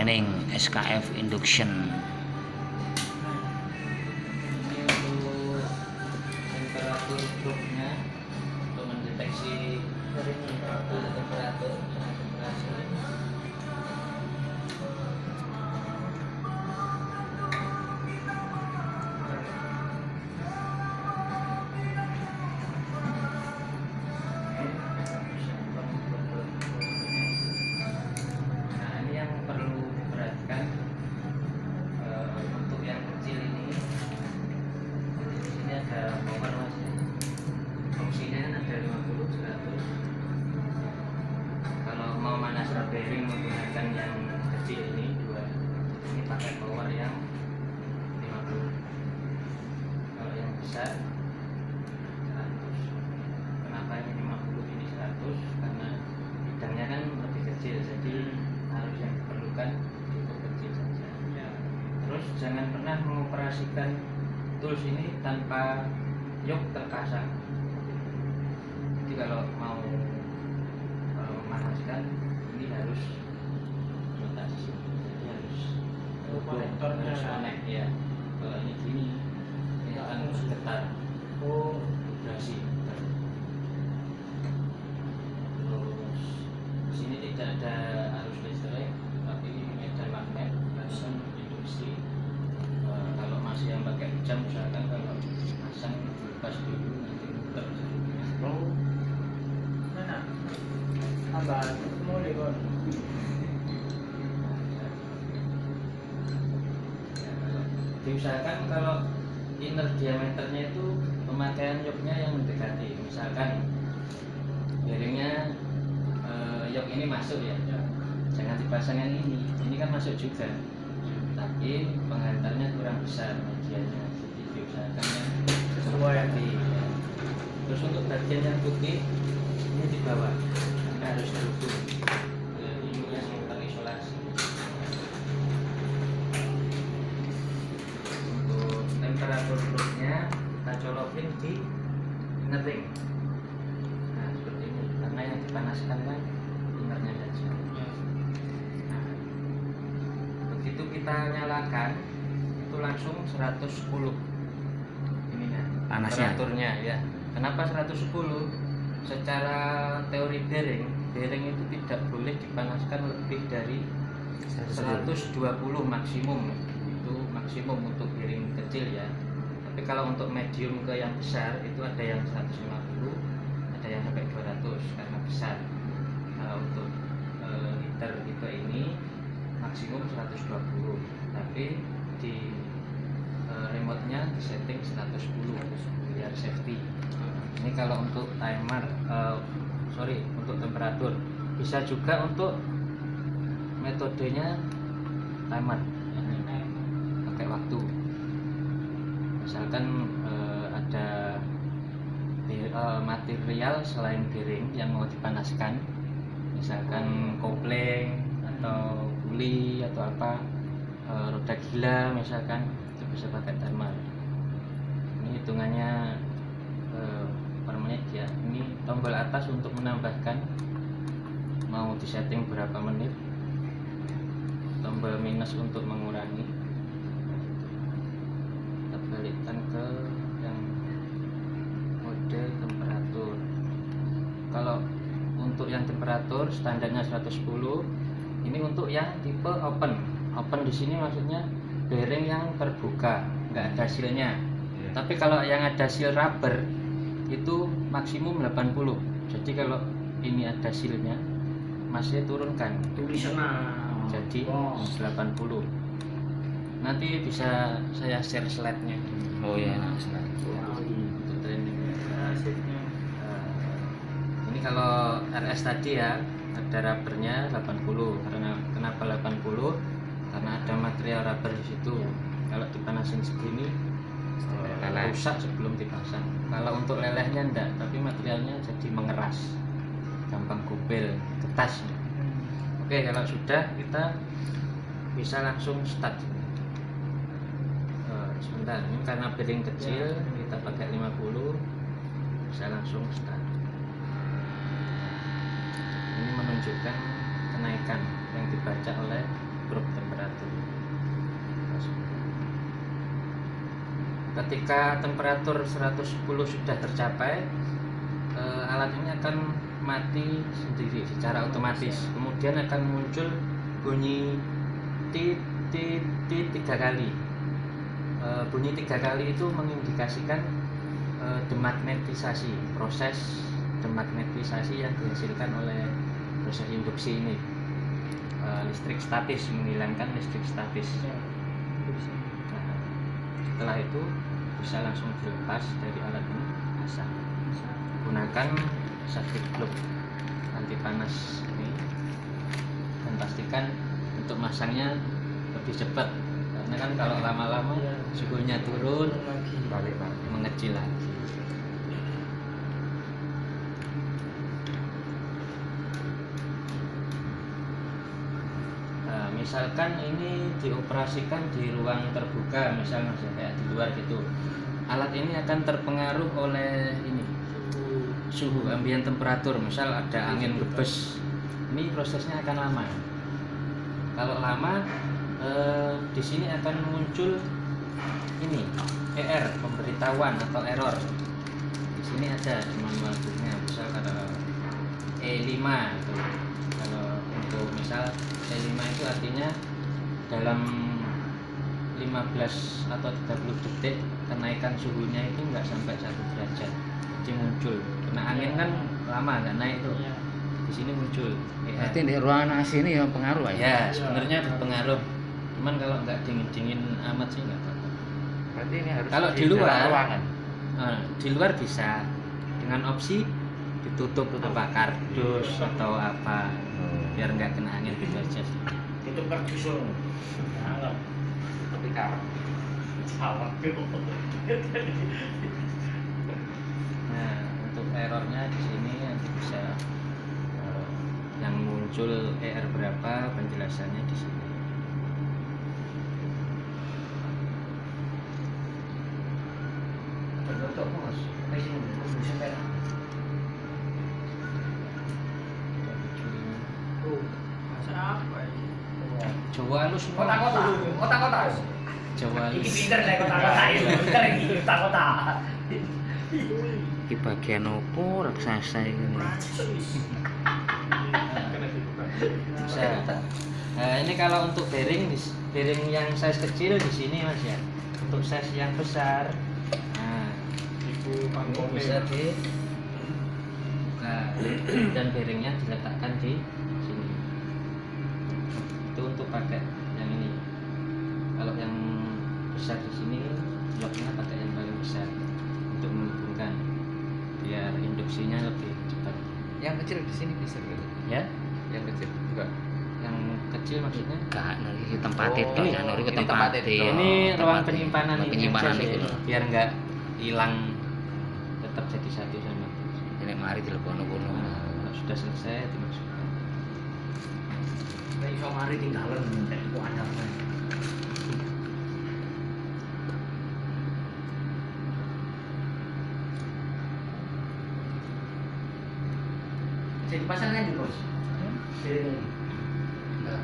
training SKF induction. Ini untuk temperatur probe-nya untuk mendeteksi temperatur saturasi. Nah, ini yang perlu diperhatikan untuk yang kecil ini. Jadi di sini ada power mas ya. Fungsinya kan ada 50, 100. Kalau mau manas bearing menggunakan yang kecil ini dua, ini pakai power yang 50. Kalau yang besar 100. Kenapa ini 50 ini 100? Karena bidangnya kan lebih kecil, jadi harus yang diperlukan cukup kecil saja. Terus jangan pernah mengoperasikan tools ini tanpa yok terpasang. Jadi kalau mau memanaskan ini harus letak di sini. Jadi harus konektornya connect ya. Kalau ini gini, ini akan bergetar. Vibrasi. Terus di sini tidak ada arus listrik, tapi medan magnet langsung induksi. Kalau masih yang pakai jam misalkan kalau pasang lepas dulu nanti muter. Mana? Tambah mulai kon. Diusahakan kalau inner diameternya itu pemakaian yoknya yang mendekati. Misalkan bearingnya yok ini masuk ya, jangan dipasang yang ini kan masuk juga, tapi penghantarnya kurang besar medianya, jadi diusahakan yang Sesuai yang mendekati ya. Terus untuk bagian yang putih ini di bawah, karena harus duduk ini yang terisolasi. Untuk temperatur perutnya kita colokin di inner ring. Nah seperti ini, karena yang dipanaskan kan innernya saja. Nah, begitu kita nyalakan itu langsung 110 ininya Panasnya. temperaturnya ya. Kenapa 110? Secara teori bearing itu tidak boleh dipanaskan lebih dari 120 maksimum. Itu maksimum untuk bearing kecil ya. Tapi kalau untuk medium ke yang besar itu ada yang 150, ada yang sampai 200 karena besar. Kalau untuk liter tipe ini maksimum 120, tapi di remote-nya disetting 110 biar safety. Ini kalau untuk timer, untuk temperatur. Bisa juga untuk metodenya timer, pakai waktu. Misalkan ada material selain bearing yang mau dipanaskan, misalkan kopling atau puli atau apa, roda gila misalkan, itu bisa pakai timer. Ini hitungannya per menit ya. Ini tombol atas untuk menambahkan mau disetting berapa menit, tombol minus untuk mengurangi. Kita balikkan ke yang mode temperatur. Kalau untuk yang temperatur standarnya 110, ini untuk yang tipe open di sini maksudnya bearing yang terbuka, nggak ada sealnya. Tapi kalau yang ada seal rubber itu maksimum 80. Jadi kalau ini ada sealnya masih turunkan tulisannya. jadi 80. Nanti bisa saya share slide-nya. Oh ya, Untuk training. Hasilnya. Ini kalau RS tadi ya ada rubbernya 80. Karena kenapa 80? Karena ada material rubber di situ. Kalau dipanasin segini rusak sebelum dipasang. Kalau untuk lelehnya enggak, tapi materialnya jadi mengeras, gampang gobel, getas. Oke, kalau sudah kita bisa langsung start. Sebentar, ini karena bearing kecil kita pakai 50, bisa langsung start. Ini menunjukkan kenaikan yang dibaca oleh stroke temperatur. Ketika temperatur 110 sudah tercapai, alat ini akan mati sendiri secara otomatis. Kemudian akan muncul bunyi tit tit tit 3 kali. Bunyi 3 kali itu mengindikasikan demagnetisasi, proses demagnetisasi yang dihasilkan oleh proses induksi ini. Listrik statis, menghilangkan listrik statis. Nah, setelah itu bisa langsung dilepas dari alat ini, pasang. Gunakan safety plug anti panas ini dan pastikan untuk masangnya lebih cepat, karena kan kalau lama-lama suhunya turun balik mengecil lagi. Misalkan ini dioperasikan di ruang terbuka, misalnya kayak di luar gitu, alat ini akan terpengaruh oleh ini suhu ambient temperatur. Misal ada angin ngebes, ini prosesnya akan lama. Kalau lama di sini akan muncul ini ER, pemberitahuan atau error. Di sini ada di manual booknya, misal ada E5 itu. Kalau untuk misal E5 itu artinya dalam 15 atau 30 detik kenaikan suhunya itu enggak sampai 1 derajat. Jadi muncul. Kena angin kan lama nggak naik tuh. Di sini muncul. Berarti di ruangan AC ini yang pengaruh ya? Ya, sebenarnya berpengaruh. Cuman kalau nggak dingin-dingin amat sih nggak apa-apa. berarti ini harus Kalau di luar, dalam ruangan. di luar bisa dengan opsi ditutup apa kardus atau apa biar nggak kena angin gitu aja sih. Tutup kardus tapi karang sawah Nah, untuk errornya di sini nanti bisa yang muncul ER berapa, penjelasannya di sini. Jawa halus kota-kota Jawa halus. pinter lah kota-kota itu pinter ini kota-kota Di bagian opo raksasa ini? Bisa. Nah, ini kalau untuk bearing yang size kecil di sini Mas ya. Untuk size yang besar, nah ini bisa dibuka dan bearingnya diletakkan di sini. Itu untuk pakai yang ini. Kalau yang besar di sini, bloknya pakai yang paling besar untuk menghubungkan biar induksinya lebih cepat. yang kecil di sini bisa gitu Ya, yang kecil juga yang kecil maksudnya. Gak nanti tempat itu Oh, ya, nanti ke ini tempat tempat itu. itu. Ini Tempat ruang itu. penyimpanan Ruang ini penyimpanan aja itu. sih, biar nggak hilang, tetap jadi satu sama. Ini mari telepon-telepon. Kalau sudah selesai dimasukkan. iso mari tinggalan itu ada jadi pasangnya di bos.